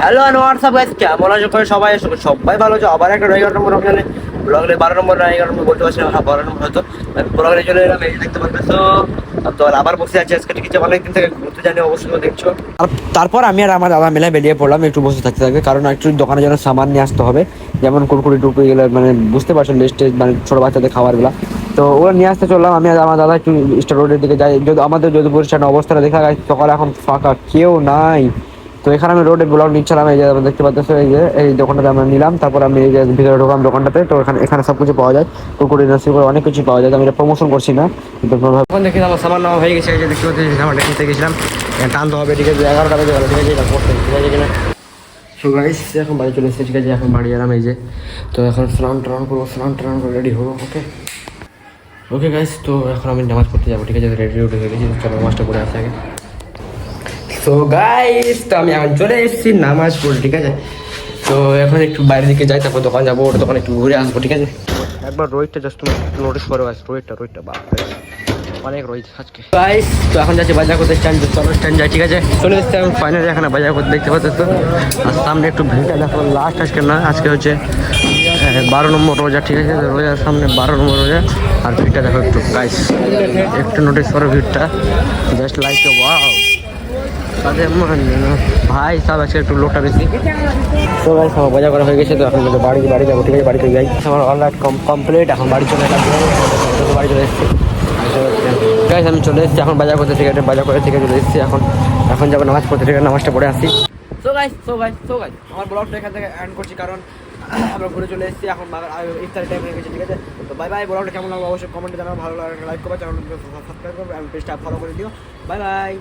Hello and WhatsApp guys, কেমন আছো সবাই? সবাই ভালো আছো? আবার একটা 11 নম্বর রমজানে ব্লগে 12 নম্বর 11 নম্বর বলতে পারছি না, 12 নম্বর হয়তো ব্লগে চলে এলাম। এই যে দেখতে পাচ্ছ তো আবার বসে আছি আজকে, ঠিক আছে? অনেকদিন থেকে ঘুরতে জানি, অবশ্যই দেখছো। তারপর আমি আর আমার দাদা মিলে বেরিয়ে পড়লাম একটু বসে থাকতে থাকতে, কারণ একটু দোকানে যেন সামান নিয়ে আসতে হবে, যেমন কুরকুরি টুকুরি গেলে মানে বুঝতে পারছো লিস্টে, মানে ছোটো বাচ্চাদের খাবারগুলো। তো ওরা নিয়ে আসতে চললাম। আমি আর আমার দাদা একটু স্টার রোডের দিকে যাই। যদি আমাদের যোধপুর স্ট্যান্ড অবস্থাটা দেখা যায়, সকালে এখন ফাঁকা, কেউ নাই। তো এখানে আমি রোডে ব্লগ নিচ্ছিলাম, এই যে দেখতে পাচ্ছ, এই যে এই দোকানটাতে আমরা নিলাম। তারপর আমি এই যে ভিতরে ঢোকাম দোকানটাতে। তো এখানে এখানে সব কিছু পাওয়া যায়, কুকুরি নাসি করে অনেক কিছু পাওয়া যায়। আমি এটা প্রমোশন করছি না, কিন্তু তখন দেখি আমার সামান নেওয়া হয়ে গেছে। এই যে দেখতে পাচ্ছি সামানটা কিনতে গেছিলাম, টানতে হবে, ঠিক আছে? 11টা বেজে গেল, ঠিক আছে? এটা করতে, ঠিক আছে কিনা? সো গাইস, এখন বাড়ি চলে এসেছি, ঠিক আছে? এখন বাড়ি এলাম, এই যে। তো এখন স্নান টান করবো, স্নান টান করে রেডি হবো। ওকে ওকে গাইস, তো এখন আমি নামাজ পড়তে যাবো, ঠিক আছে? রেডি রেডি হয়ে গেছি, চলো নামাজটা পড়ে আসে আগে। তো গাইস, তো আমি এখন চলে এসেছি নামাজ পড়ে, ঠিক আছে? তো এখন একটু বাইরের দিকে যাই, তারপর দোকান যাবো, ওটা দোকান একটু ঘুরে আসবো, ঠিক আছে? একবার রোহিতটা জাস্ট তুমি নোটিস করো গাইস, রোহিতটা বাপ রে, অনেক রোহিত আজকে। গাইস, তো এখন যাচ্ছি বাজার করতে, স্ট্যান্ড, চলো স্ট্যান্ড যাই, ঠিক আছে? চলে এসেছি আমি ফাইনালি এখানে বাজার করতে, দেখতে পাচ্ছ তো। আর সামনে একটু ভিড়টা দেখো, লাস্ট আজকে না, আজকে হচ্ছে 12 নম্বর রোজা, ঠিক আছে? রোজার সামনে 12 নম্বর রোজা। আর ভিড়টা দেখো একটু গাইস, একটু নোটিস করো ভিড়টা, জাস্ট লাইক ওয়াও। ভাই সাহেব আজকে একটু লোকটা বেশি। তো ভাই আমার বাজার করা হয়ে গেছে, তো এখন বাড়ি যাবো, ঠিক আছে? বাড়িতে যাই, আমার অলরাইট কমপ্লিট। এখন বাড়ি চলে এলাম, বাড়ি চলে এসেছি গাইস, আমি চলে এসেছি এখন বাজার করতে, ঠিক আছে? বাজার করে থেকে চলে এসেছি, এখন যাবো নামাজ পড়তে, ঠিক আছে? নামাজটা পড়ে আসছি। সো গাইস আমার ব্লগটা এখান থেকে এন্ড করছি, কারণ আমরা ঘুরে চলে এসেছি, এখন ইফতারি টাইম হয়ে গেছে, ঠিক আছে? তো বাই বাই। ব্লগটা কেমন লাগলো অবশ্যই কমেন্টে জানাও, ভালো লাগে লাইক করবে, চ্যানেলটা সাবস্ক্রাইব করবে, পেজটা ফলো করে দিও। Bye bye.